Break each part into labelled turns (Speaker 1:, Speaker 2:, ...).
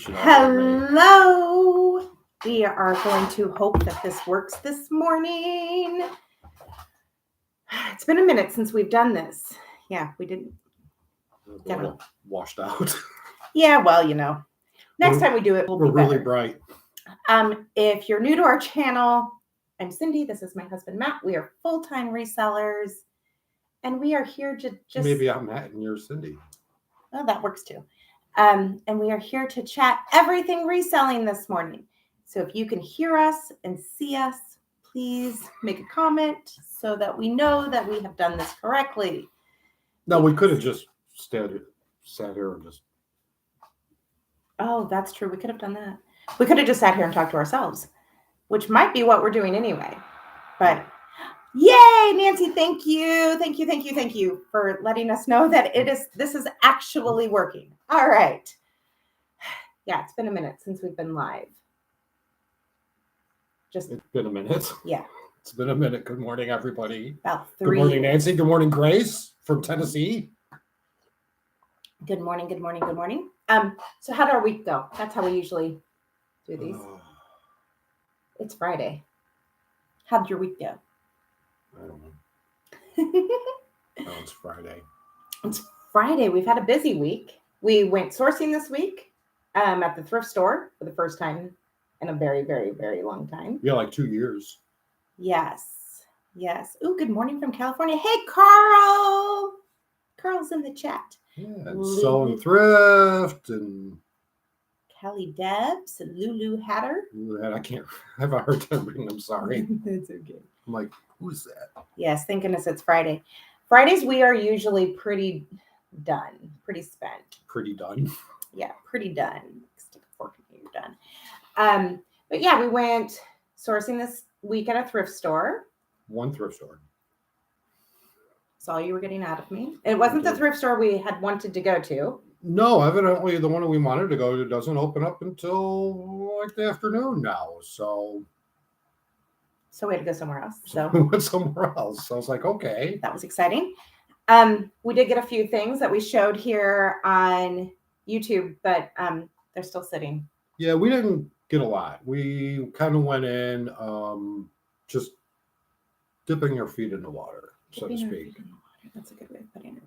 Speaker 1: Hello. We are going to hope that this works this morning. It's been a minute since we've done this. Yeah, we didn't.
Speaker 2: Washed out.
Speaker 1: Yeah, well, next time we do it,
Speaker 2: we're really bright.
Speaker 1: If you're new to our channel, I'm Cindy. This is my husband, Matt. We are full-time resellers, and we are here to just...
Speaker 2: Maybe I'm Matt and you're Cindy.
Speaker 1: Well, that works too. And we are here to chat everything reselling this morning. So if you can hear us and see us, please make a comment so that we know that we have done this correctly.
Speaker 2: No, we could have just sat here and just...
Speaker 1: Oh, that's true. We could have done that. We could have just sat here and talked to ourselves, which might be what we're doing anyway. But yay, Nancy, thank you. Thank you for letting us know that this is actually working. All right. Yeah, it's been a minute since we've been live.
Speaker 2: It's been a minute.
Speaker 1: Yeah.
Speaker 2: It's been a minute. Good morning, everybody.
Speaker 1: About 3.
Speaker 2: Good morning, Nancy. Good morning, Grace from Tennessee.
Speaker 1: Good morning. So how did our week go? That's how we usually do these. It's Friday. How did your week go?
Speaker 2: I don't know. Oh, it's Friday.
Speaker 1: It's Friday. We've had a busy week. We went sourcing this week at the thrift store for the first time in a very, very, very long time.
Speaker 2: Yeah, like 2 years.
Speaker 1: Yes. Ooh, good morning from California. Hey, Carl. Carl's in the chat.
Speaker 2: Yeah, and selling thrift and
Speaker 1: Kelly Debs and Lulu Hatter.
Speaker 2: I can't have a hard time reading. I'm sorry.
Speaker 1: It's okay.
Speaker 2: I'm like, who's that?
Speaker 1: Yes, thank goodness it's Friday. Fridays, we are usually pretty done, pretty spent.
Speaker 2: Pretty done?
Speaker 1: Yeah, pretty done. Stick a fork in you, you're done. But yeah, we went sourcing this week at a thrift store.
Speaker 2: One thrift store.
Speaker 1: That's all you were getting out of me. It wasn't the thrift store we had wanted to go to.
Speaker 2: No, evidently the one that we wanted to go to doesn't open up until like the afternoon now. So
Speaker 1: we had to go somewhere else. So
Speaker 2: we went somewhere else. So I was like, okay.
Speaker 1: That was exciting. We did get a few things that we showed here on YouTube, but they're still sitting.
Speaker 2: Yeah, we didn't get a lot. We kind of went in just dipping our feet in the water, so to speak.
Speaker 1: That's a good way of putting it.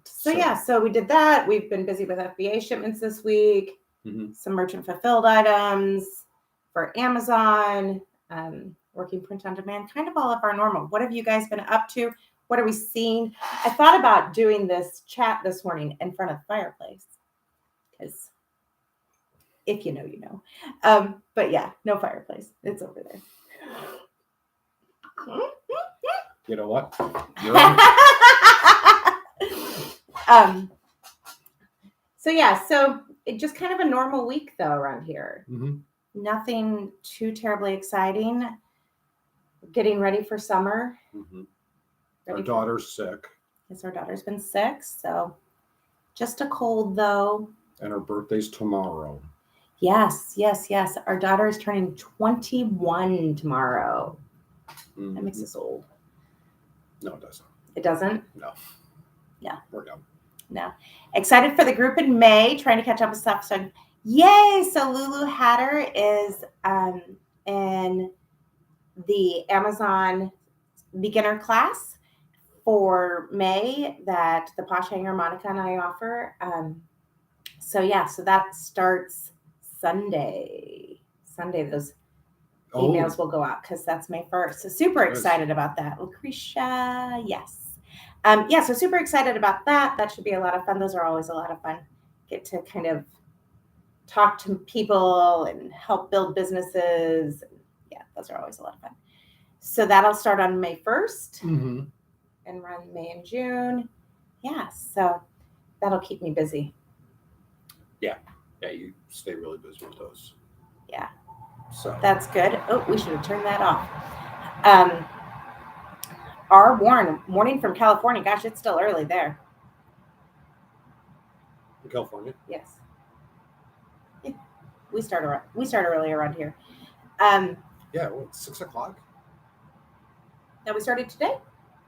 Speaker 1: So we did that. We've been busy with FBA shipments this week. Mm-hmm. Some merchant fulfilled items for Amazon, working print on demand, kind of all of our normal. What have you guys been up to? What are we seeing? I thought about doing this chat this morning in front of the fireplace because if you know, you know. But yeah, no fireplace. It's over there.
Speaker 2: You know what?
Speaker 1: So it just kind of a normal week though around here. Mm-hmm. Nothing too terribly exciting. Getting ready for summer.
Speaker 2: Mm-hmm. Our daughter's sick.
Speaker 1: Yes, our daughter's been sick. So just a cold though.
Speaker 2: And her birthday's tomorrow.
Speaker 1: Yes. Our daughter is turning 21 tomorrow. Mm-hmm. That makes us old.
Speaker 2: No, it doesn't.
Speaker 1: It doesn't?
Speaker 2: No.
Speaker 1: Yeah.
Speaker 2: We're done.
Speaker 1: No. Excited for the group in May, trying to catch up with stuff. So, yay! So Lulu Hatter is in the Amazon beginner class for May that the Posh Hanger Monica and I offer. So that starts Sunday. Those emails will go out because that's May 1st. So super excited about that. Lucretia, yes. So super excited about that. That should be a lot of fun. Those are always a lot of fun. Get to kind of talk to people and help build businesses. Yeah, those are always a lot of fun. So that'll start on May 1st and run May and June. Yeah, so that'll keep me busy.
Speaker 2: Yeah, you stay really busy with those.
Speaker 1: Yeah.
Speaker 2: So
Speaker 1: that's good. Oh, we should have turned that off. Our morning from California. Gosh, it's still early there.
Speaker 2: In California?
Speaker 1: Yes. Yeah. We start early around here.
Speaker 2: Yeah, it's 6 o'clock.
Speaker 1: That we started today?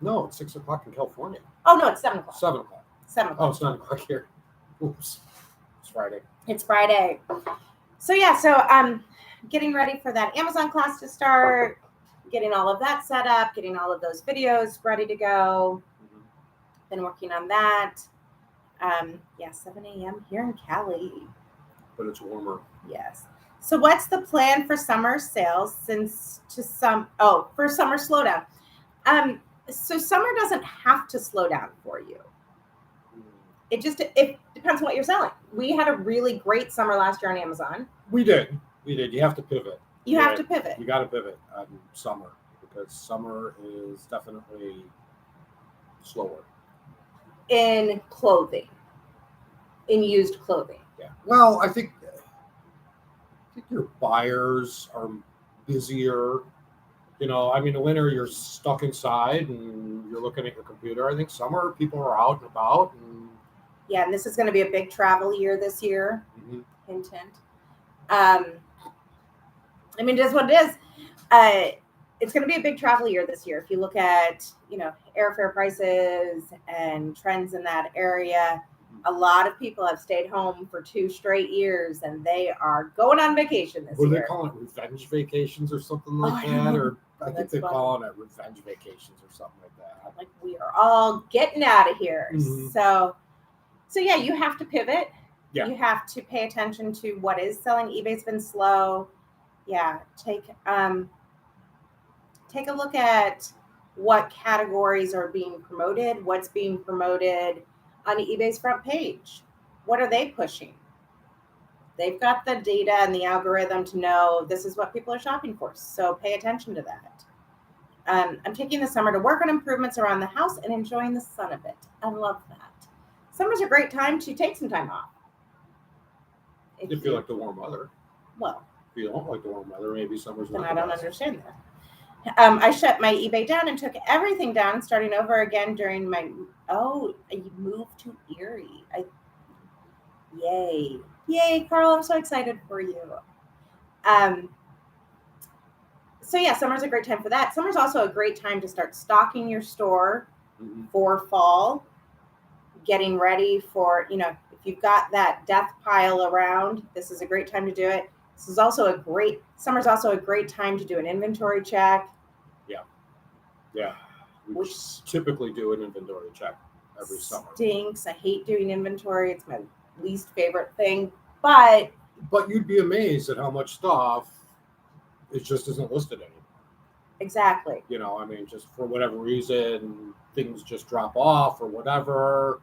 Speaker 2: No, it's 6 o'clock in California.
Speaker 1: Oh no, it's 7 o'clock.
Speaker 2: 7 o'clock.
Speaker 1: 7 o'clock.
Speaker 2: Oh, it's 9 o'clock here. Oops. It's Friday.
Speaker 1: It's Friday. Getting ready for that Amazon class to start, getting all of that set up, getting all of those videos ready to go. Been working on that. 7 a.m. here in Cali.
Speaker 2: But it's warmer.
Speaker 1: Yes. So what's the plan for summer sales for summer slowdown? So summer doesn't have to slow down for you. It depends on what you're selling. We had a really great summer last year on Amazon.
Speaker 2: We did. You have to pivot.
Speaker 1: You have to pivot.
Speaker 2: You got to pivot on summer because summer is definitely slower.
Speaker 1: In clothing. In used clothing.
Speaker 2: Yeah. Well, I think your buyers are busier. You know, I mean, the winter you're stuck inside and you're looking at your computer. I think summer people are out and about.
Speaker 1: And this is going to be a big travel year this year.
Speaker 2: Mm-hmm.
Speaker 1: Hint, hint. I mean, it is what it is. It's going to be a big travel year this year. If you look at, airfare prices and trends in that area, a lot of people have stayed home for 2 straight years and they are going on vacation this year.
Speaker 2: What do they call it? Revenge vacations or something like that? Or I think they're calling it revenge vacations or something like that.
Speaker 1: Like we are all getting out of here.
Speaker 2: Mm-hmm.
Speaker 1: So yeah, you have to pivot.
Speaker 2: Yeah.
Speaker 1: You have to pay attention to what is selling. eBay's been slow. Yeah. Take a look at what categories are being promoted, what's being promoted on eBay's front page. What are they pushing? They've got the data and the algorithm to know this is what people are shopping for. So pay attention to that. I'm taking the summer to work on improvements around the house and enjoying the sun a bit. I love that. Summer's a great time to take some time off.
Speaker 2: If you like the warm weather.
Speaker 1: Well.
Speaker 2: If you don't like the warm weather, maybe summer's not.
Speaker 1: Then I don't understand that. I shut my eBay down and took everything down, starting over again during my. I moved to Erie. Yay, Carl! I'm so excited for you. Summer's a great time for that. Summer's also a great time to start stocking your store for fall. Getting ready for, if you've got that death pile around, this is a great time to do it. Summer's also a great time to do an inventory check.
Speaker 2: Yeah. We typically do an inventory check every summer.
Speaker 1: Stinks. I hate doing inventory. It's my least favorite thing, but
Speaker 2: you'd be amazed at how much stuff it just isn't listed anymore.
Speaker 1: Exactly.
Speaker 2: Just for whatever reason, things just drop off or whatever.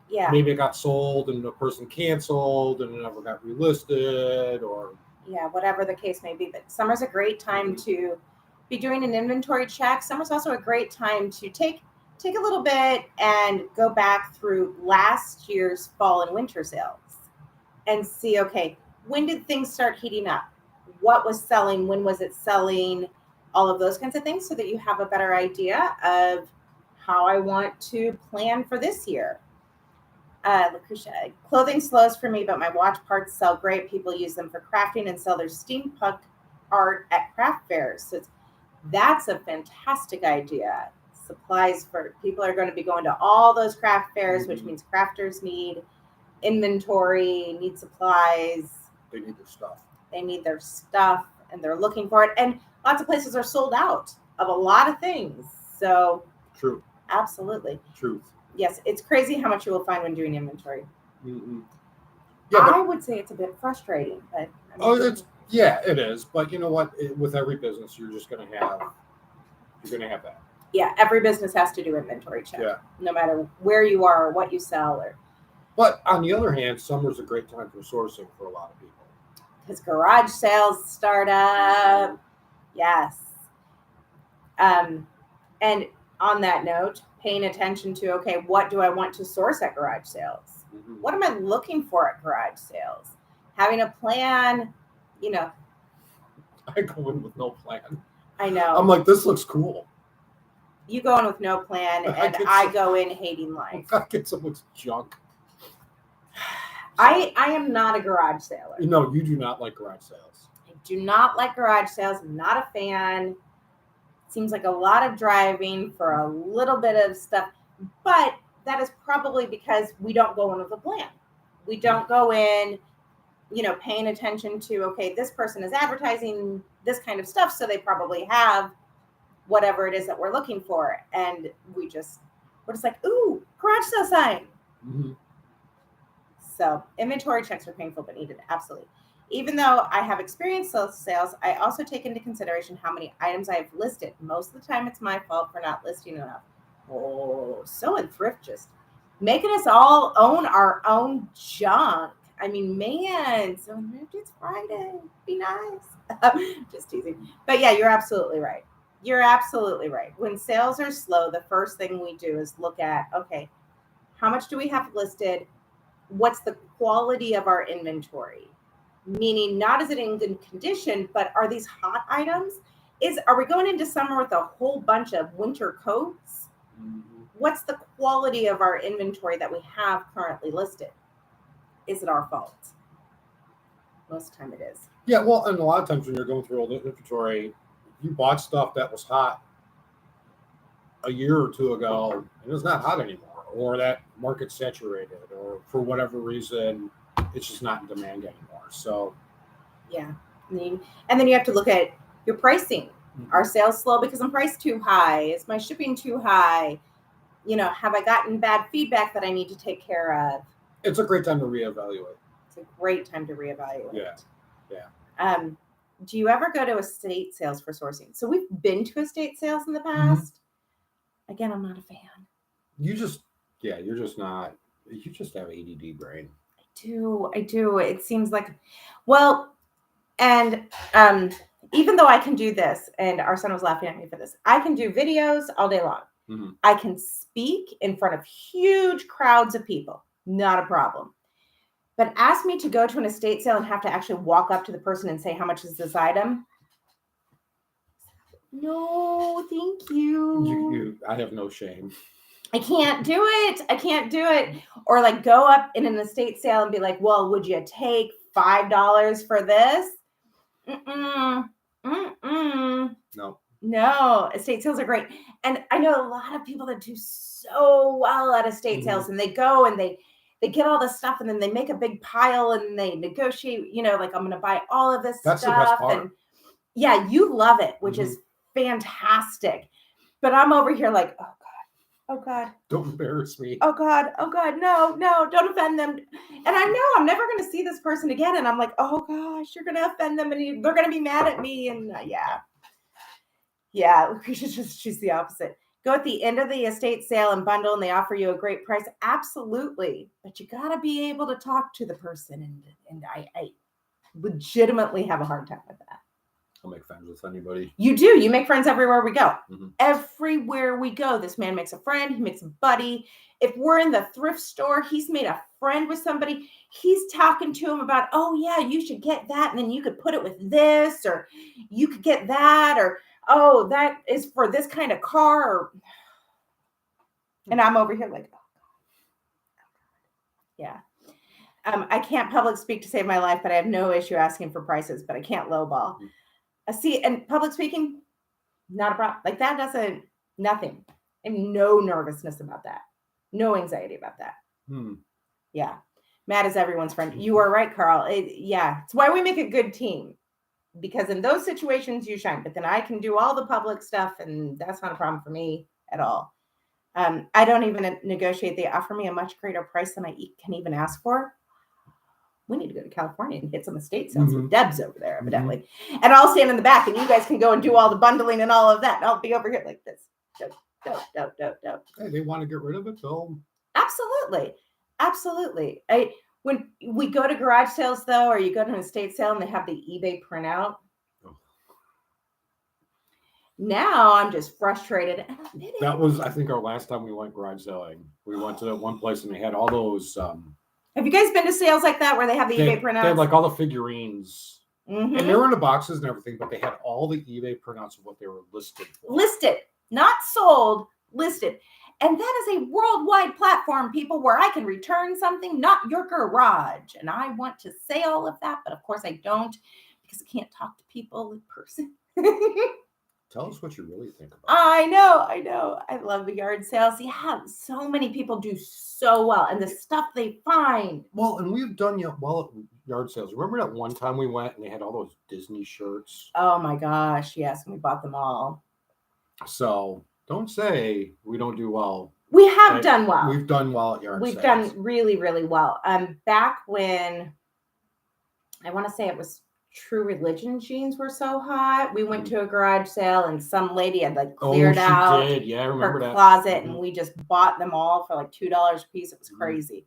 Speaker 1: Yeah.
Speaker 2: Maybe it got sold and the person canceled and it never got relisted or.
Speaker 1: Yeah, whatever the case may be. But summer's a great time to be doing an inventory check. Summer's also a great time to take a little bit and go back through last year's fall and winter sales and see, okay, when did things start heating up? What was selling? When was it selling? All of those kinds of things so that you have a better idea of how I want to plan for this year. Lucretia, clothing slows for me, but my watch parts sell great. People use them for crafting and sell their steampunk art at craft fairs. So that's a fantastic idea. Supplies for people are going to be going to all those craft fairs, which means crafters need inventory, need supplies.
Speaker 2: They need their stuff.
Speaker 1: They need their stuff and they're looking for it. And lots of places are sold out of a lot of things. So
Speaker 2: true.
Speaker 1: Absolutely.
Speaker 2: Truth.
Speaker 1: Yes, it's crazy how much you will find when doing inventory.
Speaker 2: Mm-hmm.
Speaker 1: I would say it's a bit frustrating, but
Speaker 2: it is. But you know what? With every business, you're going to have that.
Speaker 1: Yeah, every business has to do inventory check.
Speaker 2: Yeah.
Speaker 1: No matter where you are or what you sell.
Speaker 2: But on the other hand, summer's a great time for sourcing for a lot of people.
Speaker 1: Because garage sales start up. Yes. And on that note, paying attention to, okay, what do I want to source at garage sales? Mm-hmm. What am I looking for at garage sales? Having a plan,
Speaker 2: I go in with no plan.
Speaker 1: I know.
Speaker 2: I'm like, this looks cool.
Speaker 1: You go in with no plan, and I go in hating life.
Speaker 2: I get so much junk.
Speaker 1: I am not a garage saler.
Speaker 2: No, you do not like garage sales.
Speaker 1: I do not like garage sales. I'm not a fan. Seems like a lot of driving for a little bit of stuff. But that is probably because we don't go in with a plan. We don't go in paying attention to, okay, this person is advertising this kind of stuff, so they probably have whatever it is that we're looking for. And we're just like, ooh, garage sale sign.
Speaker 2: Mm-hmm.
Speaker 1: So inventory checks are painful but needed, absolutely. Even though I have experienced sales, I also take into consideration how many items I have listed. Most of the time, it's my fault for not listing enough. Oh, so in thrift, just making us all own our own junk. I mean, man, so it's Friday. Be nice. Just teasing. But yeah, you're absolutely right. You're absolutely right. When sales are slow, the first thing we do is look at, okay, how much do we have listed? What's the quality of our inventory? Meaning, not is it in good condition, but are these hot items? Are we going into summer with a whole bunch of winter coats?
Speaker 2: Mm-hmm.
Speaker 1: What's the quality of our inventory that we have currently listed? Is it our fault? Most of the time it is.
Speaker 2: Yeah, well, and a lot of times when you're going through all the inventory, you bought stuff that was hot a year or two ago, and it's not hot anymore, or that market's saturated, or for whatever reason, it's just not in demand anymore. So,
Speaker 1: yeah. And then you have to look at your pricing. Mm-hmm. Are sales slow because I'm priced too high? Is my shipping too high? Have I gotten bad feedback that I need to take care of?
Speaker 2: It's a great time to reevaluate.
Speaker 1: It's a great time to reevaluate.
Speaker 2: Yeah.
Speaker 1: Do you ever go to estate sales for sourcing? So we've been to estate sales in the past. Mm-hmm. Again, I'm not a fan.
Speaker 2: You're just not. You just have ADD brain.
Speaker 1: I do. It seems like, well, and even though I can do this, and our son was laughing at me for this, I can do videos all day long. Mm-hmm. I can speak in front of huge crowds of people. Not a problem. But ask me to go to an estate sale and have to actually walk up to the person and say, how much is this item? No, thank you.
Speaker 2: I have no shame.
Speaker 1: I can't do it. Or like go up in an estate sale and be like, well, would you take $5 for this? No, estate sales are great. And I know a lot of people that do so well at estate sales, and they go and they get all this stuff, and then they make a big pile and they negotiate, like, I'm going to buy all of this
Speaker 2: That's
Speaker 1: stuff.
Speaker 2: The best part.
Speaker 1: And yeah, you love it, which is fantastic. But I'm over here like, oh God. Don't
Speaker 2: embarrass me.
Speaker 1: Oh God. No, don't offend them. And I know I'm never going to see this person again. And I'm like, oh gosh, you're going to offend them and they're going to be mad at me. And yeah, we should just choose the opposite. Go at the end of the estate sale and bundle and they offer you a great price. Absolutely. But you got to be able to talk to the person. And I legitimately have a hard time with that.
Speaker 2: I'll make friends with anybody.
Speaker 1: You do. You make friends everywhere we go. Mm-hmm. Everywhere we go, this man makes a friend. He makes a buddy. If we're in the thrift store, he's made a friend with somebody. He's talking to him about, oh, yeah, you should get that. And then you could put it with this, or you could get that, or, oh, that is for this kind of car. And I'm over here like, oh, God. Yeah. I can't public speak to save my life, but I have no issue asking for prices, but I can't lowball. Mm-hmm. See, and public speaking, not a problem. Like that doesn't, nothing. I have no nervousness about that. No anxiety about that. Yeah. Matt is everyone's friend. You are right, Carl. It's why we make a good team. Because in those situations you shine, but then I can do all the public stuff and that's not a problem for me at all. I don't even negotiate. They offer me a much greater price than I can even ask for. We need to go to California and hit some estate sales with Debs over there, evidently. Mm-hmm. And I'll stand in the back and you guys can go and do all the bundling and all of that. And I'll be over here like this. Dope.
Speaker 2: Hey, they want to get rid of it, though.
Speaker 1: Absolutely. When we go to garage sales, though, or you go to an estate sale and they have the eBay printout. Oh. Now I'm just frustrated.
Speaker 2: That was, I think, our last time we went garage selling. We went to that one place and they had all those...
Speaker 1: Have you guys been to sales like that where they have the eBay printouts?
Speaker 2: They had like all the figurines. Mm-hmm. And they were in the boxes and everything, but they had all the eBay printouts of what they were listed for.
Speaker 1: Listed, not sold, listed. And that is a worldwide platform, people, where I can return something, not your garage. And I want to say all of that, but of course I don't because I can't talk to people in person.
Speaker 2: Tell us what you really think about it.
Speaker 1: I know. I love the yard sales. Yeah, so many people do so well. And the stuff they find.
Speaker 2: Well, and we've done yard sales. Remember that one time we went and they had all those Disney shirts?
Speaker 1: Oh my gosh, yes, and we bought them all.
Speaker 2: So don't say we don't do well.
Speaker 1: We have done well.
Speaker 2: We've done well at yard sales.
Speaker 1: We've done really, really well. Back when, I want to say it was True Religion jeans were so hot, we went to a garage sale and some lady had like cleared out
Speaker 2: Yeah, I remember
Speaker 1: her closet, and we just bought them all for like $2 a piece. It was crazy.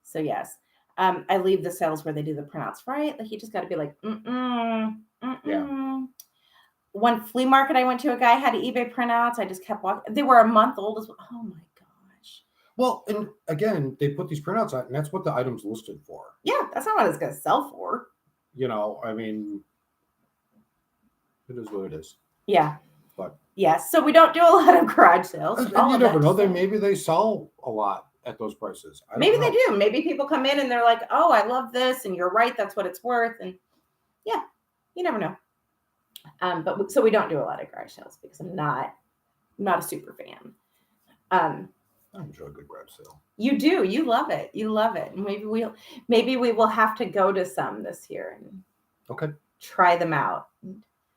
Speaker 1: So yes, I leave the sales where they do the printouts, right? Like you just got to be like,
Speaker 2: Yeah.
Speaker 1: One flea market I went to, a guy had eBay printouts. I just kept walking. They were a month old as well. Oh my gosh.
Speaker 2: Well, and again, they put these printouts out, and that's what the item's listed for.
Speaker 1: Yeah, that's not what it's going to sell for.
Speaker 2: You know, I mean, it is what it is.
Speaker 1: Yeah.
Speaker 2: But
Speaker 1: yes, so we don't do a lot of garage sales.
Speaker 2: And you never know. Maybe they sell a lot at those prices.
Speaker 1: Maybe they do. Maybe people come in and they're like, "Oh, I love this," and you're right, that's what it's worth. And yeah, you never know. But so we don't do a lot of garage sales because I'm not a super fan.
Speaker 2: I enjoy a good garage sale.
Speaker 1: You do. You love it. You love it. And maybe we will have to go to some this year and try them out.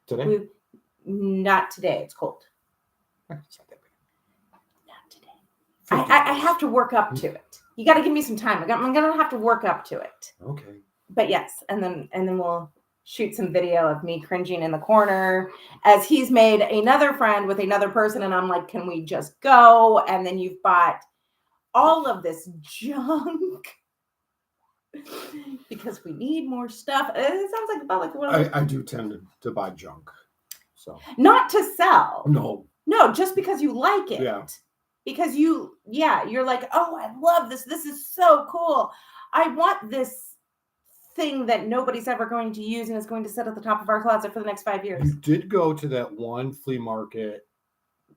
Speaker 2: Today?
Speaker 1: Not today. It's cold.
Speaker 2: It's not that big.
Speaker 1: Not today. I have to work up to it. You got to give me some time. I'm gonna have to work up to it.
Speaker 2: Okay.
Speaker 1: But yes, and then we'll shoot some video of me cringing in the corner as he's made another friend with another person, and I'm like, can we just go? And then you've bought all of this junk because we need more stuff. It sounds like about like
Speaker 2: I do tend to buy junk. So
Speaker 1: not to sell.
Speaker 2: No,
Speaker 1: just because you like it.
Speaker 2: Yeah.
Speaker 1: Because you're like, oh, I love this. This is so cool. I want this thing that nobody's ever going to use and is going to sit at the top of our closet for the next 5 years.
Speaker 2: You did go to that one flea market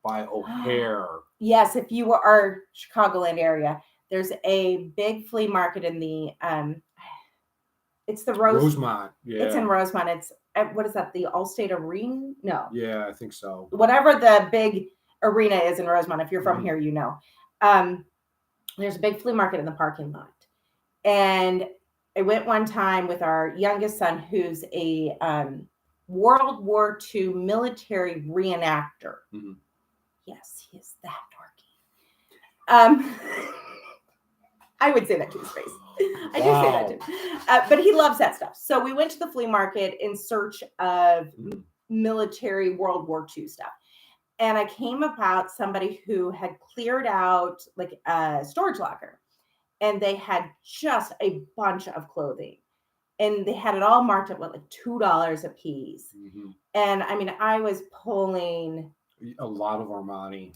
Speaker 2: by O'Hare.
Speaker 1: Yes, if you are Chicagoland area, there's a big flea market in the it's the
Speaker 2: Rosemont. Yeah,
Speaker 1: it's in Rosemont. It's what is that? The Allstate Arena? No.
Speaker 2: Yeah, I think so.
Speaker 1: Whatever the big arena is in Rosemont. If you're from here, you know. There's a big flea market in the parking lot, and I went one time with our youngest son, who's a World War II military reenactor.
Speaker 2: Mm-hmm.
Speaker 1: Yes, he is that dorky. I would say that to his face. I do say that to him. But he loves that stuff. So we went to the flea market in search of military World War II stuff. And I came about somebody who had cleared out like a storage locker. And they had just a bunch of clothing. And they had it all marked up with like $2 a piece.
Speaker 2: Mm-hmm.
Speaker 1: And I mean, I was pulling
Speaker 2: a lot of Armani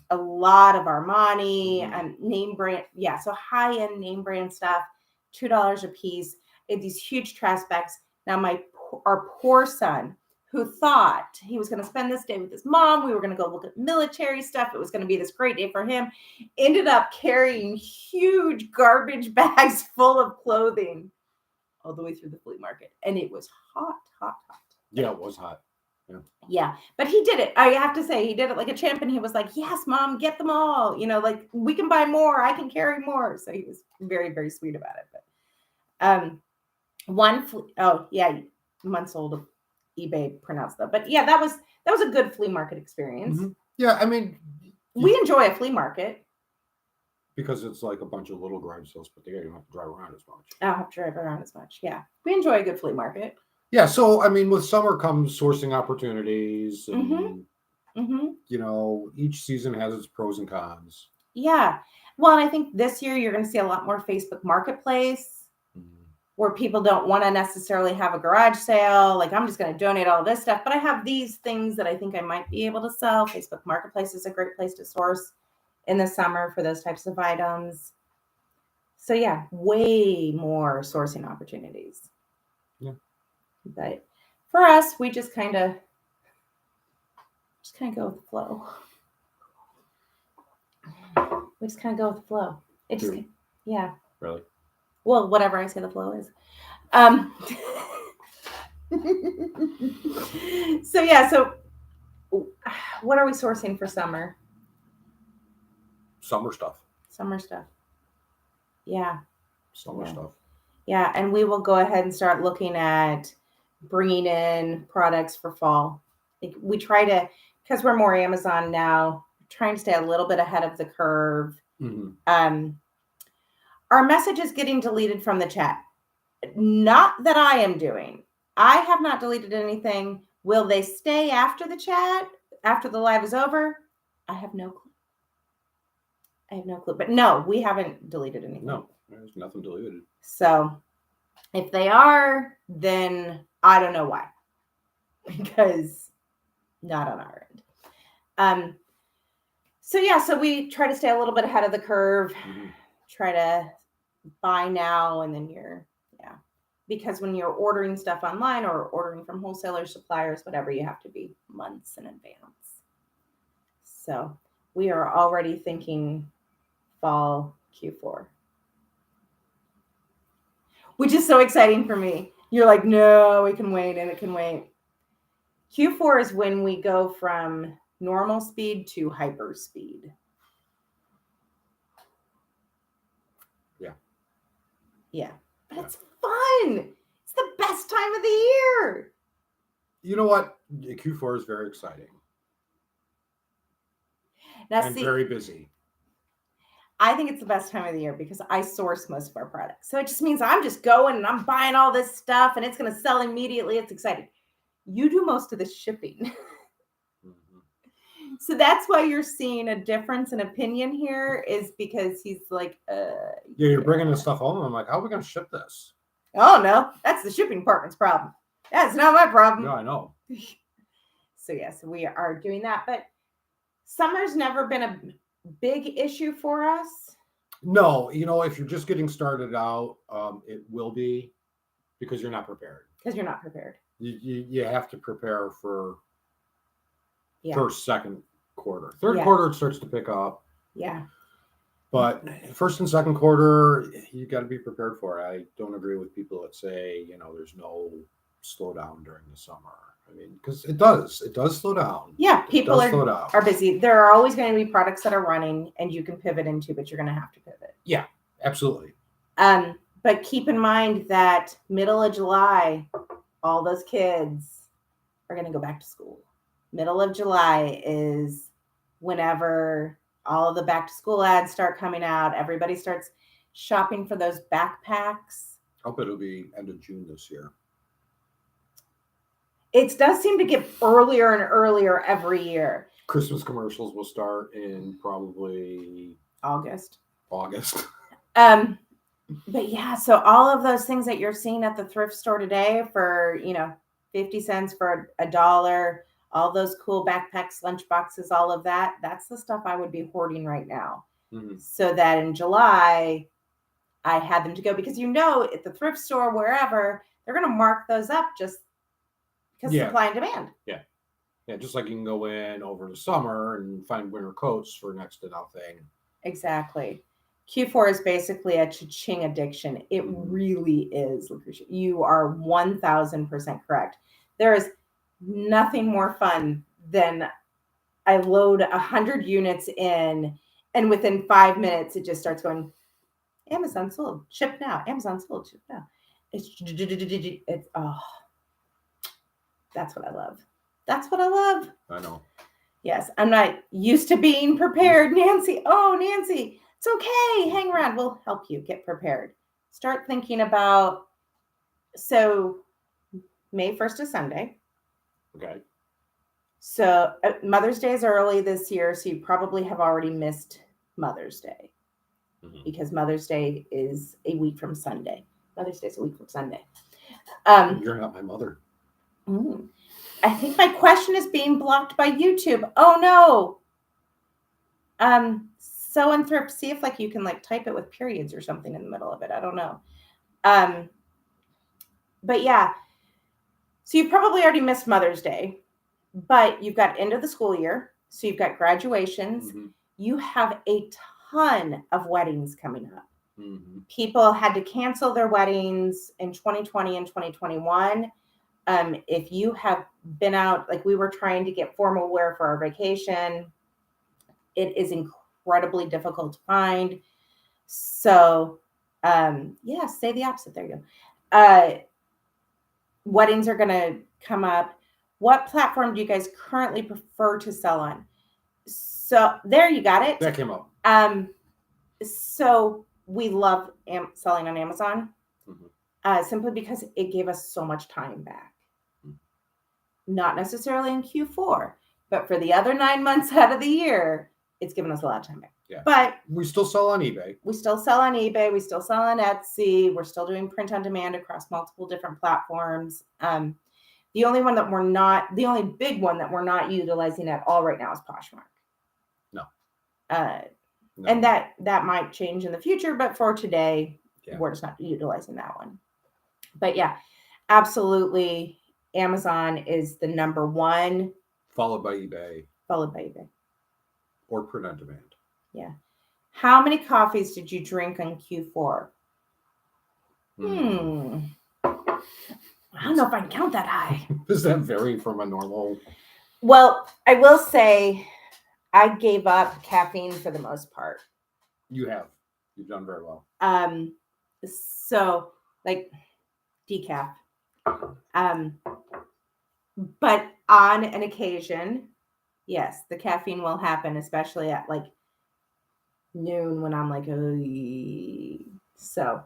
Speaker 1: and name brand. Yeah. So high-end name brand stuff, $2 a piece. It had these huge trash bags. Now our poor son, who thought he was going to spend this day with his mom. We were going to go look at military stuff. It was going to be this great day for him. Ended up carrying huge garbage bags full of clothing all the way through the flea market. And it was hot.
Speaker 2: Yeah, it was hot.
Speaker 1: Yeah. But he did it. I have to say, he did it like a champ. And he was like, yes, Mom, get them all. You know, like we can buy more. I can carry more. So he was very, very sweet about it. But months old of eBay printouts though. But yeah, that was a good flea market experience.
Speaker 2: Mm-hmm. Yeah, I mean,
Speaker 1: we enjoy a flea market
Speaker 2: because it's like a bunch of little garage sales put together. You don't have to drive around as much.
Speaker 1: I don't have to drive around as much. Yeah, we enjoy a good flea market.
Speaker 2: Yeah, so I mean, with summer comes sourcing opportunities, and you know, each season has its pros and cons.
Speaker 1: Yeah, well, and I think this year you're going to see a lot more Facebook Marketplace. Where people don't want to necessarily have a garage sale. Like, I'm just going to donate all this stuff. But I have these things that I think I might be able to sell. Facebook Marketplace is a great place to source in the summer for those types of items. So, yeah, way more sourcing opportunities.
Speaker 2: Yeah.
Speaker 1: But for us, we just kind of go with the flow. We just kind of go with the flow. It just, yeah.
Speaker 2: Really?
Speaker 1: Well, whatever I say the flow is. So what are we sourcing for summer?
Speaker 2: Summer stuff.
Speaker 1: Yeah.
Speaker 2: Summer stuff.
Speaker 1: Yeah, and we will go ahead and start looking at bringing in products for fall. Like we try to, because we're more Amazon now, trying to stay a little bit ahead of the curve. Our message is getting deleted from the chat. Not that I am doing. I have not deleted anything. Will they stay after the chat, after the live is over? I have no clue. But no, we haven't deleted anything.
Speaker 2: No, there's nothing deleted.
Speaker 1: So if they are, then I don't know why. Because not on our end. So we try to stay a little bit ahead of the curve. Try to buy now, and then because when you're ordering stuff online or ordering from wholesalers, suppliers, whatever, you have to be months in advance. So we are already thinking fall Q4, which is so exciting for me. You're like, no, it can wait, and it can wait. Q4 is when we go from normal speed to hyper speed. Yeah. But it's fun. It's the best time of the year.
Speaker 2: You know what? Q4 is very exciting. And very busy.
Speaker 1: I think it's the best time of the year because I source most of our products. So it just means I'm just going and I'm buying all this stuff and it's going to sell immediately. It's exciting. You do most of the shipping. So that's why you're seeing a difference in opinion here, is because he's like,
Speaker 2: you're bringing this stuff home. I'm like, how are we going to ship this?
Speaker 1: Oh, no, that's the shipping department's problem. That's not my problem.
Speaker 2: No, I know.
Speaker 1: So yes, we are doing that. But summer's never been a big issue for us.
Speaker 2: No, if you're just getting started out, it will be, because you're not prepared. You have to prepare for first, second quarter. Third quarter, it starts to pick up.
Speaker 1: Yeah.
Speaker 2: But first and second quarter, you got to be prepared for it. I don't agree with people that say, there's no slowdown during the summer. I mean, because it does slow down.
Speaker 1: Yeah, people are busy. There are always going to be products that are running and you can pivot into, but you're going to have to pivot.
Speaker 2: Yeah, absolutely.
Speaker 1: But keep in mind that middle of July, all those kids are going to go back to school. Middle of July is whenever all of the back to school ads start coming out. Everybody starts shopping for those backpacks.
Speaker 2: I hope it'll be end of June this year.
Speaker 1: It does seem to get earlier and earlier every year.
Speaker 2: Christmas commercials will start in probably
Speaker 1: August. But yeah, so all of those things that you're seeing at the thrift store today for, 50 cents for $1, all those cool backpacks, lunch boxes, all of that, that's the stuff I would be hoarding right now. So that in July, I had them to go, because at the thrift store, wherever, they're going to mark those up just because supply and demand.
Speaker 2: Yeah. Yeah, just like you can go in over the summer and find winter coats for next to nothing.
Speaker 1: Exactly. Q4 is basically a cha-ching addiction. It really is, Lucretia. You are 1,000% correct. There is nothing more fun than I load 100 units in, and within 5 minutes, it just starts going, Amazon sold, ship now. Amazon sold, ship now. It's that's what I love.
Speaker 2: I know.
Speaker 1: Yes, I'm not used to being prepared, Nancy. Oh, Nancy, it's okay. Hang around. We'll help you get prepared. Start thinking about, so May 1st is Sunday.
Speaker 2: Okay.
Speaker 1: So Mother's Day is early this year, so you probably have already missed Mother's Day, because Mother's Day is a week from Sunday. Mother's Day is a week from Sunday.
Speaker 2: You're not my mother.
Speaker 1: I think my question is being blocked by YouTube. Oh no. So in Thrift, see if you can type it with periods or something in the middle of it. I don't know. But yeah. So you've probably already missed Mother's Day, but you've got end of the school year. So you've got graduations. You have a ton of weddings coming up. People had to cancel their weddings in 2020 and 2021. If you have been out, we were trying to get formal wear for our vacation, it is incredibly difficult to find. So Yeah, say the opposite. There you go. Weddings are going to come up. What platform do you guys currently prefer to sell on? So there you got it.
Speaker 2: That came up.
Speaker 1: So we love selling on Amazon,
Speaker 2: Mhm.
Speaker 1: simply because it gave us so much time back. Not necessarily in Q4, but for the other 9 months out of the year, it's given us a lot of time back.
Speaker 2: Yeah.
Speaker 1: But
Speaker 2: We still sell on eBay.
Speaker 1: we still sell on eBay. We still sell on Etsy. We're still doing print on demand across multiple different platforms. The only big one that we're not utilizing at all right now is Poshmark.
Speaker 2: No.
Speaker 1: No. And that might change in the future, but for today, we're just not utilizing that one. But yeah, absolutely. Amazon is the number one.
Speaker 2: Followed by eBay.
Speaker 1: Or
Speaker 2: print on demand.
Speaker 1: Yeah. How many coffees did you drink on Q4? I don't know if I can count that high.
Speaker 2: Does that vary from a normal?
Speaker 1: Well, I will say I gave up caffeine for the most part.
Speaker 2: You have. You've done very well.
Speaker 1: So like decaf. But on an occasion, yes, the caffeine will happen, especially at like noon when I'm like, so.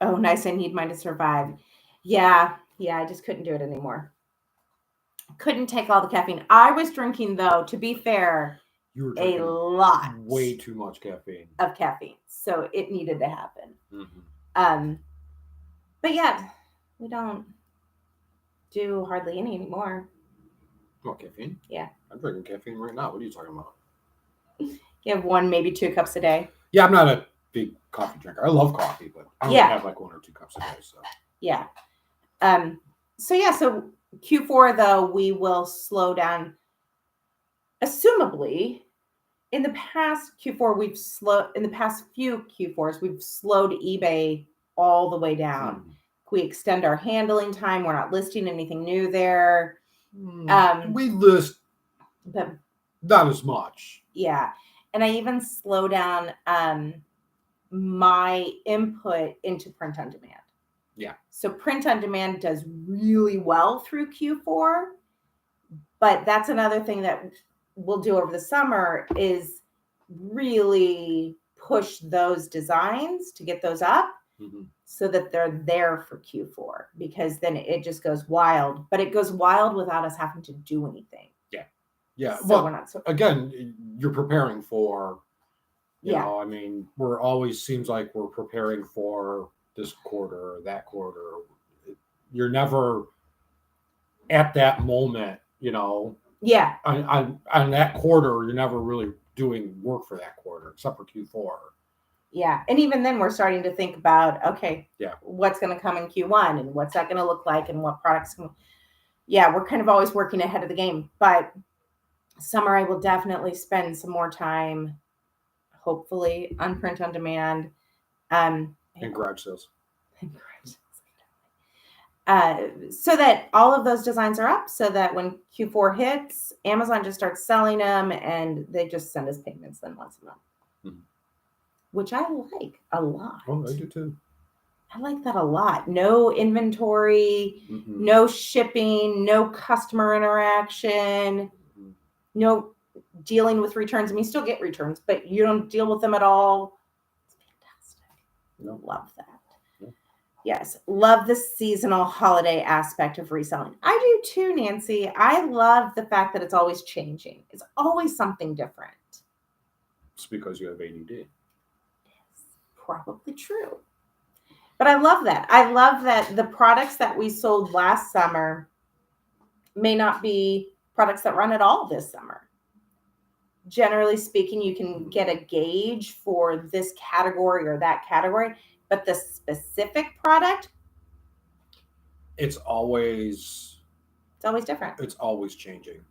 Speaker 1: Oh, nice. I need mine to survive. Yeah, I just couldn't do it anymore. Couldn't take all the caffeine. I was drinking, though, to be fair,
Speaker 2: you were
Speaker 1: a lot.
Speaker 2: Way too much caffeine.
Speaker 1: Of caffeine. So it needed to happen.
Speaker 2: Mm-hmm.
Speaker 1: But yeah, we don't do hardly any anymore.
Speaker 2: What, caffeine?
Speaker 1: Yeah.
Speaker 2: I'm drinking caffeine right now. What are you talking about?
Speaker 1: You have 1, maybe 2 cups a day.
Speaker 2: Yeah, I'm not a big coffee drinker. I love coffee, but I only have like 1 or 2 cups a day. So
Speaker 1: yeah. So Q4 though we will slow down. Assumably, in the past Q4 in the past few Q4s we've slowed eBay all the way down. We extend our handling time. We're not listing anything new there.
Speaker 2: We list, but not as much.
Speaker 1: Yeah. And I even slow down my input into print on demand.
Speaker 2: Yeah.
Speaker 1: So print on demand does really well through Q4, but that's another thing that we'll do over the summer is really push those designs to get those up so that they're there for Q4, because then it just goes wild, but it goes wild without us having to do anything.
Speaker 2: Yeah.
Speaker 1: So
Speaker 2: well,
Speaker 1: we're not
Speaker 2: again, you're preparing for, you know, I mean, we're always seems like we're preparing for this quarter or that quarter. You're never at that moment, you know.
Speaker 1: Yeah.
Speaker 2: On that quarter, you're never really doing work for that quarter except for Q4.
Speaker 1: Yeah. And even then we're starting to think about, okay,
Speaker 2: yeah,
Speaker 1: what's going to come in Q1 and what's that going to look like and what products we're kind of always working ahead of the game. But summer, I will definitely spend some more time, hopefully, on print on demand.
Speaker 2: And garage sales.
Speaker 1: So that all of those designs are up, so that when Q4 hits, Amazon just starts selling them and they just send us payments then once a month, which I like a lot.
Speaker 2: Oh, I do too.
Speaker 1: I like that a lot. No inventory, no shipping, no customer interaction, no dealing with returns. I mean, you still get returns, but you don't deal with them at all. It's fantastic. Love that. Yes, love the seasonal holiday aspect of reselling. I do too, Nancy. I love the fact that it's always changing. It's always something different.
Speaker 2: It's because you have ADD.
Speaker 1: It's probably true. But I love that. I love that the products that we sold last summer may not be products that run at all this summer. Generally speaking, you can get a gauge for this category or that category, but the specific product,
Speaker 2: it's always
Speaker 1: different.
Speaker 2: It's always changing.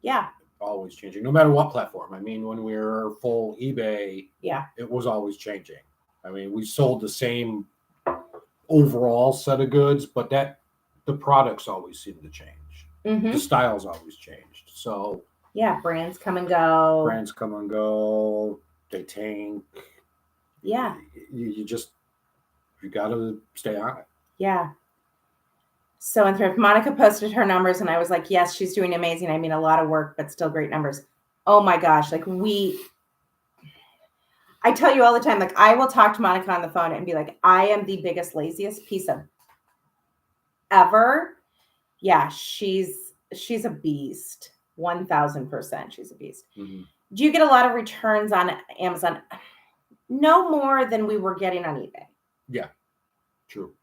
Speaker 1: Yeah.
Speaker 2: Always changing, no matter what platform. I mean, when we were full eBay, it was always changing. I mean, we sold the same overall set of goods, but the products always seem to change. The styles always changed. So
Speaker 1: yeah, brands come and go.
Speaker 2: They tank.
Speaker 1: Yeah.
Speaker 2: You got to stay on it.
Speaker 1: Yeah. So in Thrift, Monica posted her numbers and I was like, yes, she's doing amazing. I mean, a lot of work, but still great numbers. Oh my gosh. Like I tell you all the time, like I will talk to Monica on the phone and be like, I am the biggest, laziest piece of ever. Yeah, she's a beast. 1000%. She's a beast.
Speaker 2: Mm-hmm.
Speaker 1: Do you get a lot of returns on Amazon? No more than we were getting on eBay.
Speaker 2: Yeah, true.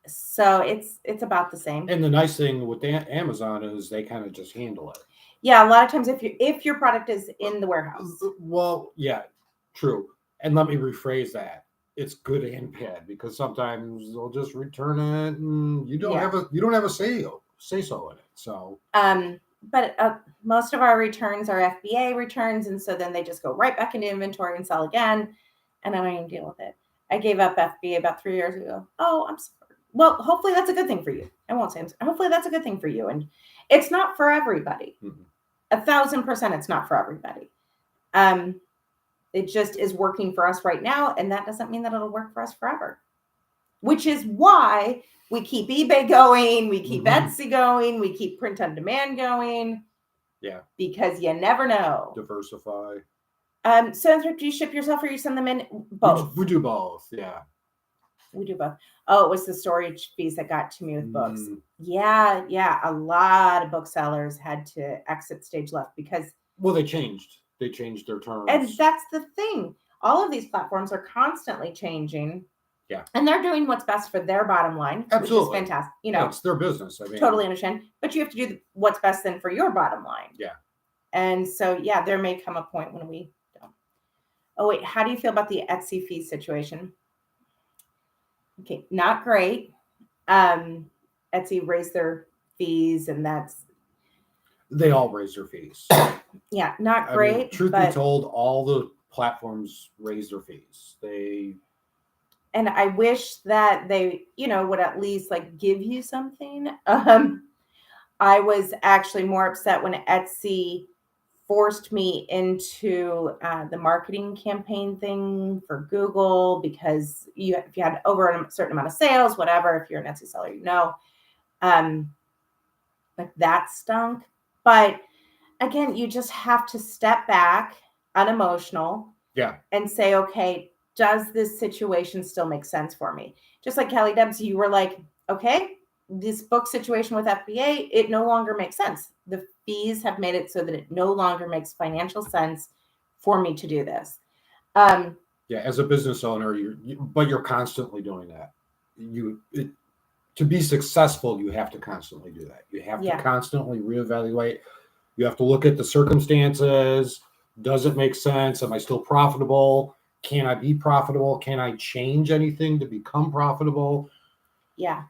Speaker 1: So it's about the same.
Speaker 2: And the nice thing with Amazon is they kind of just handle it.
Speaker 1: Yeah, a lot of times if your product is in the warehouse.
Speaker 2: Well, yeah, true. And let me rephrase that. It's good and bad because sometimes they'll just return it and you don't have a say so in it. So
Speaker 1: but most of our returns are FBA returns, and so then they just go right back into inventory and sell again, and I don't even deal with it. I gave up FBA about 3 years ago. Oh, I'm sorry. Well, hopefully that's a good thing for you. I won't say hopefully that's a good thing for you, and it's not for everybody. 1000%, it's not for everybody. It just is working for us right now, and that doesn't mean that it'll work for us forever. Which is why we keep eBay going, we keep Etsy going, we keep print on demand going.
Speaker 2: Yeah.
Speaker 1: Because you never know.
Speaker 2: Diversify.
Speaker 1: So do you ship yourself or you send them in? Both.
Speaker 2: We do both, yeah.
Speaker 1: We do both. Oh, it was the storage fees that got to me with books. Yeah. A lot of booksellers had to exit stage left because
Speaker 2: they changed. They changed their terms.
Speaker 1: And that's the thing. All of these platforms are constantly changing.
Speaker 2: Yeah.
Speaker 1: And they're doing what's best for their bottom line,
Speaker 2: Absolutely.
Speaker 1: which is fantastic.
Speaker 2: It's their business. I mean,
Speaker 1: totally understand. But you have to do what's best then for your bottom line.
Speaker 2: Yeah.
Speaker 1: And so, yeah, there may come a point when we don't. Oh, wait. How do you feel about the Etsy fee situation? Okay. Not great. Etsy raised their fees, and
Speaker 2: they all raise their fees.
Speaker 1: Yeah, not great.
Speaker 2: I mean, truth be told, all the platforms raise their fees.
Speaker 1: And I wish that they, would at least like give you something. I was actually more upset when Etsy forced me into the marketing campaign thing for Google because if you had over a certain amount of sales, whatever, if you're an Etsy seller, like that stunk. But again, you just have to step back, unemotional, and say, okay, does this situation still make sense for me? Just like Kelly Debs, you were like, okay, this book situation with FBA, it no longer makes sense. The fees have made it so that it no longer makes financial sense for me to do this.
Speaker 2: As a business owner, you're constantly doing that. To be successful, you have to constantly do that. You have to constantly reevaluate. You have to look at the circumstances. Does it make sense? Am I still profitable? Can I be profitable? Can I change anything to become profitable?
Speaker 1: Yeah.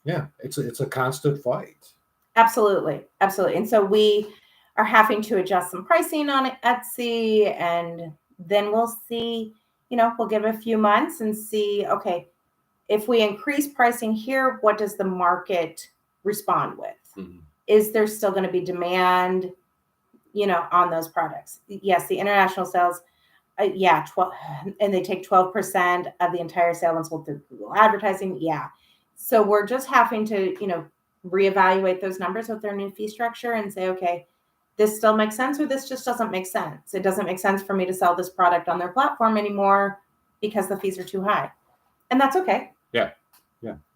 Speaker 2: Yeah, it's a constant fight.
Speaker 1: Absolutely. And so we are having to adjust some pricing on Etsy, and then we'll see, we'll give it a few months and see, okay, if we increase pricing here, what does the market respond with? Mm-hmm. Is there still going to be demand, on those products? Yes, the international sales, 12, and they take 12% of the entire sale and sold through Google advertising. Yeah. So we're just having to, reevaluate those numbers with their new fee structure and say, okay, this still makes sense or this just doesn't make sense. It doesn't make sense for me to sell this product on their platform anymore because the fees are too high. And that's okay.
Speaker 2: Yeah.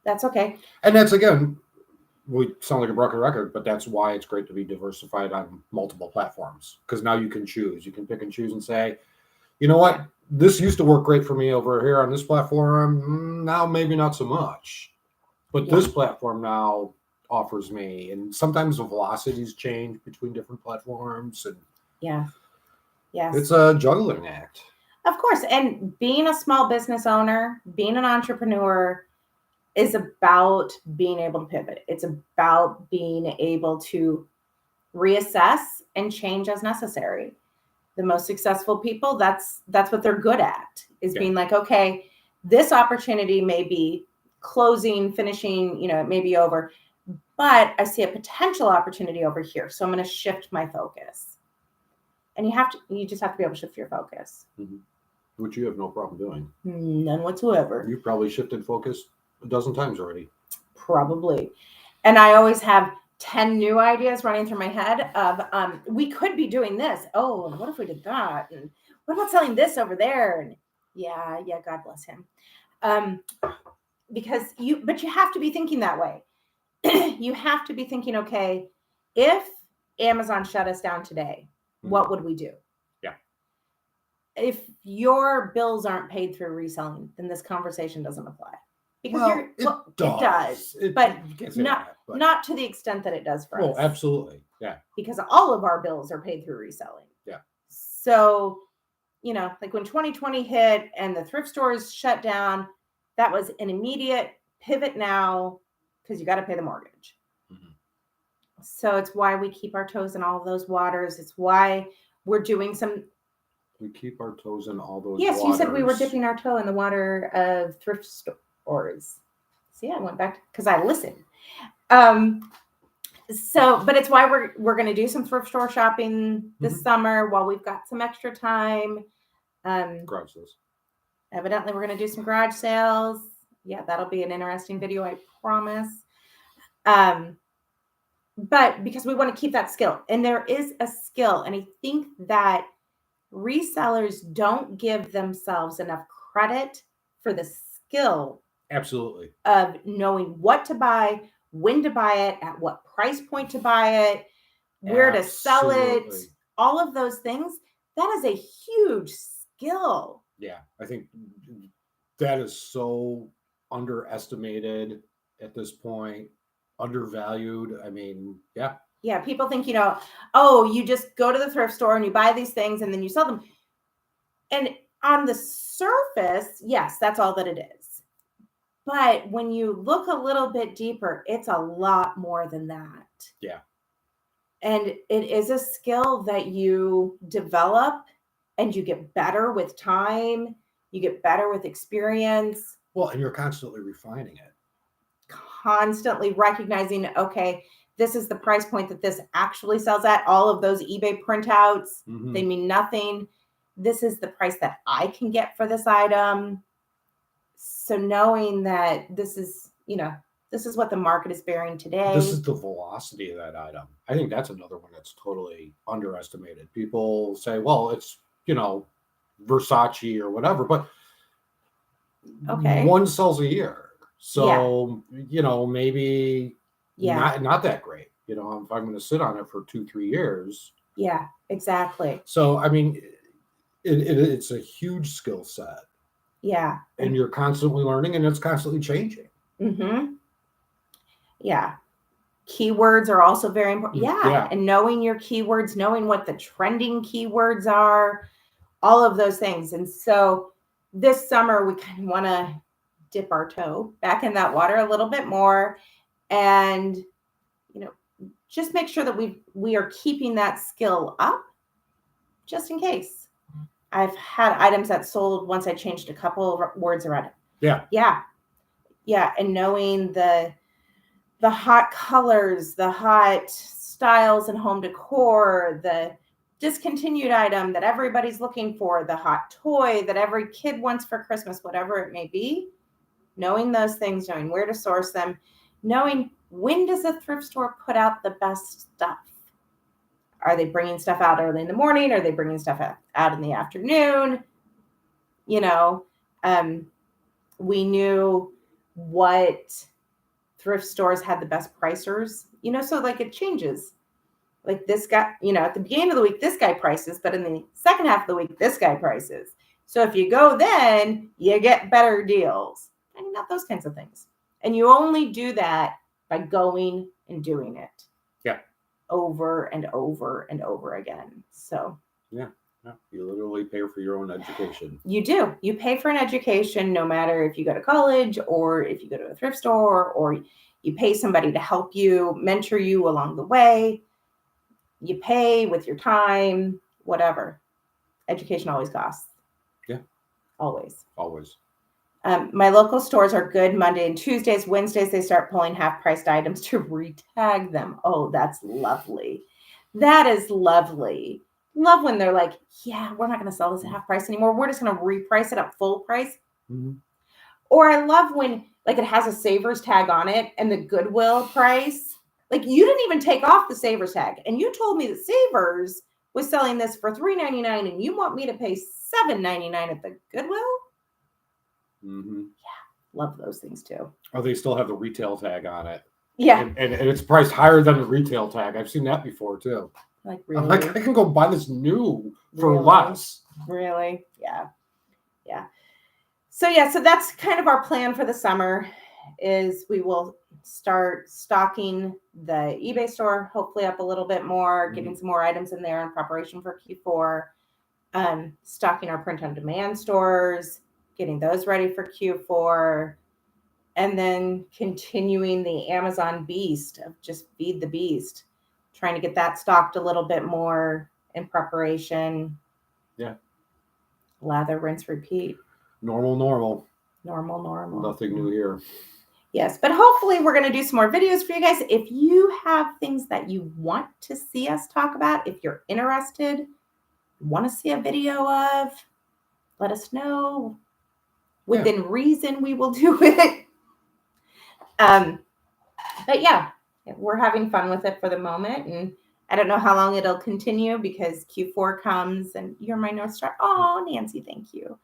Speaker 1: That's okay.
Speaker 2: And that's, again, we sound like a broken record, but that's why it's great to be diversified on multiple platforms, because now you can choose. You can pick and choose and say, you know what, this used to work great for me over here on this platform. Now maybe not so much. But this platform now offers me, and sometimes the velocities change between different platforms. And it's a juggling act.
Speaker 1: Of course. And being a small business owner, being an entrepreneur is about being able to pivot. It's about being able to reassess and change as necessary. The most successful people, that's what they're good at, is being like, okay, this opportunity may be closing, finishing, it may be over, but I see a potential opportunity over here. So I'm going to shift my focus. And you just have to be able to shift your focus.
Speaker 2: Mm-hmm. Which you have no problem doing.
Speaker 1: None whatsoever.
Speaker 2: You've probably shifted focus a dozen times already.
Speaker 1: Probably. And I always have 10 new ideas running through my head of, we could be doing this. Oh, and what if we did that? And what about selling this over there? And yeah, God bless him. But you have to be thinking that way. You have to be thinking, okay, if Amazon shut us down today, what would we do?
Speaker 2: Yeah.
Speaker 1: If your bills aren't paid through reselling, then this conversation doesn't apply. Because it does. But not to the extent that it does for us.
Speaker 2: Well, absolutely. Yeah.
Speaker 1: Because all of our bills are paid through reselling.
Speaker 2: Yeah.
Speaker 1: So, like when 2020 hit and the thrift stores shut down, that was an immediate pivot now because you got to pay the mortgage. Mm-hmm. So it's why we keep our toes in all of those waters. It's why we're doing some.
Speaker 2: We keep our toes in all those waters.
Speaker 1: Yes, you said we were dipping our toe in the water of thrift stores. See, I went back because I listened. But it's why we're going to do some thrift store shopping this summer while we've got some extra time.
Speaker 2: Garage sales.
Speaker 1: Evidently, we're going to do some garage sales. Yeah, that'll be an interesting video, I promise. But because we want to keep that skill, and there is a skill, and I think that resellers don't give themselves enough credit for the skill.
Speaker 2: Absolutely.
Speaker 1: Of knowing what to buy, when to buy it, at what price point to buy it, where to sell it, all of those things. That is a huge skill.
Speaker 2: Yeah, I think that is so underestimated at this point, undervalued. I mean, yeah.
Speaker 1: Yeah, people think, you just go to the thrift store and you buy these things and then you sell them. And on the surface, yes, that's all that it is. But when you look a little bit deeper, it's a lot more than that.
Speaker 2: Yeah.
Speaker 1: And it is a skill that you develop and you get better with time. You get better with experience.
Speaker 2: Well, and you're constantly refining it.
Speaker 1: Constantly recognizing, okay, this is the price point that this actually sells at. All of those eBay printouts, they mean nothing. This is the price that I can get for this item. So knowing that this is what the market is bearing today.
Speaker 2: This is the velocity of that item. I think that's another one that's totally underestimated. People say, well, it's, Versace or whatever, but one sells a year. So, maybe not that great. If I'm going to sit on it for 2-3 years.
Speaker 1: Yeah, exactly.
Speaker 2: So, I mean, it's a huge skill set.
Speaker 1: Yeah.
Speaker 2: And you're constantly learning and it's constantly changing.
Speaker 1: Mm-hmm. Yeah. Keywords are also very important. Yeah. And knowing your keywords, knowing what the trending keywords are, all of those things. And so this summer, we kind of want to dip our toe back in that water a little bit more and, just make sure that we are keeping that skill up just in case. I've had items that sold once I changed a couple of words around it.
Speaker 2: Yeah.
Speaker 1: Yeah. Yeah. And knowing the hot colors, the hot styles and home decor, the discontinued item that everybody's looking for, the hot toy that every kid wants for Christmas, whatever it may be, knowing those things, knowing where to source them, knowing when does a thrift store put out the best stuff? Are they bringing stuff out early in the morning? Are they bringing stuff out in the afternoon? We knew what thrift stores had the best pricers, so like it changes. Like this guy, at the beginning of the week, this guy prices, but in the second half of the week, this guy prices. So if you go then, you get better deals. And not those kinds of things. And you only do that by going and doing it.
Speaker 2: Yeah.
Speaker 1: Over and over and over again. So.
Speaker 2: Yeah. You literally pay for your own education.
Speaker 1: You do. You pay for an education no matter if you go to college or if you go to a thrift store or you pay somebody to help you, mentor you along the way. You pay with your time, whatever. Education always costs.
Speaker 2: Yeah.
Speaker 1: Always.
Speaker 2: My
Speaker 1: local stores are good Monday and Tuesdays. Wednesdays, they start pulling half-priced items to retag them. Oh, that's lovely. That is lovely. Love when they're like, yeah, we're not going to sell this at half price anymore. We're just going to reprice it at full price.
Speaker 2: Mm-hmm.
Speaker 1: Or I love when like it has a Savers tag on it and the Goodwill price. Like you didn't even take off the Savers tag. And you told me that Savers was selling this for $3.99 and you want me to pay $7.99 at the Goodwill?
Speaker 2: Mm-hmm.
Speaker 1: Yeah, love those things too.
Speaker 2: Oh, they still have the retail tag on it.
Speaker 1: Yeah.
Speaker 2: And it's priced higher than the retail tag. I've seen that before too.
Speaker 1: Like really?
Speaker 2: I'm like, I can go buy this new for
Speaker 1: Really?
Speaker 2: less.
Speaker 1: Really? Yeah. Yeah. So that's kind of our plan for the summer is we will start stocking the eBay store, hopefully up a little bit more, getting some more items in there in preparation for Q4, stocking our print on demand stores, getting those ready for Q4, and then continuing the Amazon beast of just feed the beast, trying to get that stocked a little bit more in preparation.
Speaker 2: Yeah.
Speaker 1: Lather, rinse, repeat.
Speaker 2: Normal.
Speaker 1: Nothing
Speaker 2: new here.
Speaker 1: Yes, but hopefully we're going to do some more videos for you guys. If you have things that you want to see us talk about, if you're interested, want to see a video of, let us know. Within reason, we will do it. But yeah, we're having fun with it for the moment. And I don't know how long it'll continue because Q4 comes and you're my North Star. Oh, Nancy, thank you.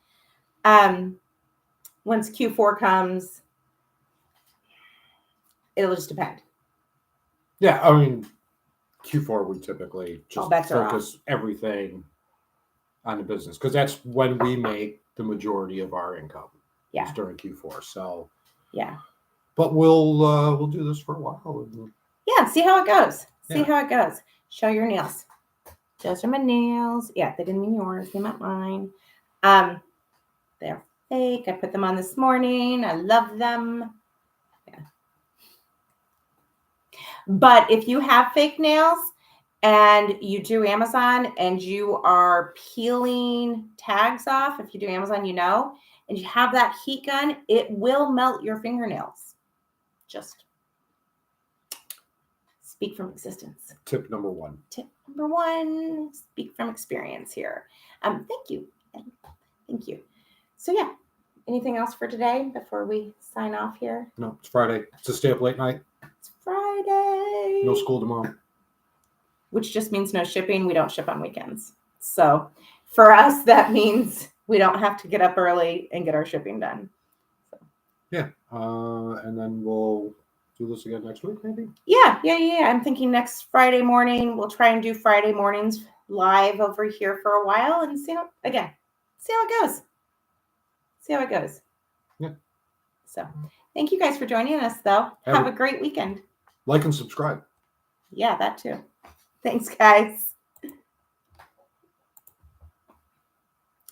Speaker 1: Once Q4 comes, it'll just depend.
Speaker 2: Yeah, I mean, Q4 we typically just
Speaker 1: focus
Speaker 2: everything on the business because that's when we make the majority of our income.
Speaker 1: Yeah,
Speaker 2: during Q4. So
Speaker 1: yeah,
Speaker 2: but we'll do this for a while.
Speaker 1: Yeah, see how it goes. How it goes. Show your nails. Those are my nails. Yeah, they didn't mean yours. They meant mine. They're fake. I put them on this morning. I love them. Yeah. But if you have fake nails and you do Amazon and you are peeling tags off, if you do Amazon, and you have that heat gun, it will melt your fingernails. Just speak from existence.
Speaker 2: Tip number one.
Speaker 1: Speak from experience here. Thank you. So yeah, anything else for today before we sign off here?
Speaker 2: No, it's Friday. It's a stay up late night.
Speaker 1: It's Friday.
Speaker 2: No school tomorrow.
Speaker 1: Which just means no shipping. We don't ship on weekends. So for us, that means we don't have to get up early and get our shipping done. So.
Speaker 2: Yeah. And then we'll do this again next week, maybe?
Speaker 1: Yeah. I'm thinking next Friday morning. We'll try and do Friday mornings live over here for a while and see how it goes.
Speaker 2: Yeah.
Speaker 1: So thank you guys for joining us, though. Have a great weekend.
Speaker 2: Like and subscribe.
Speaker 1: Yeah, that too. Thanks, guys.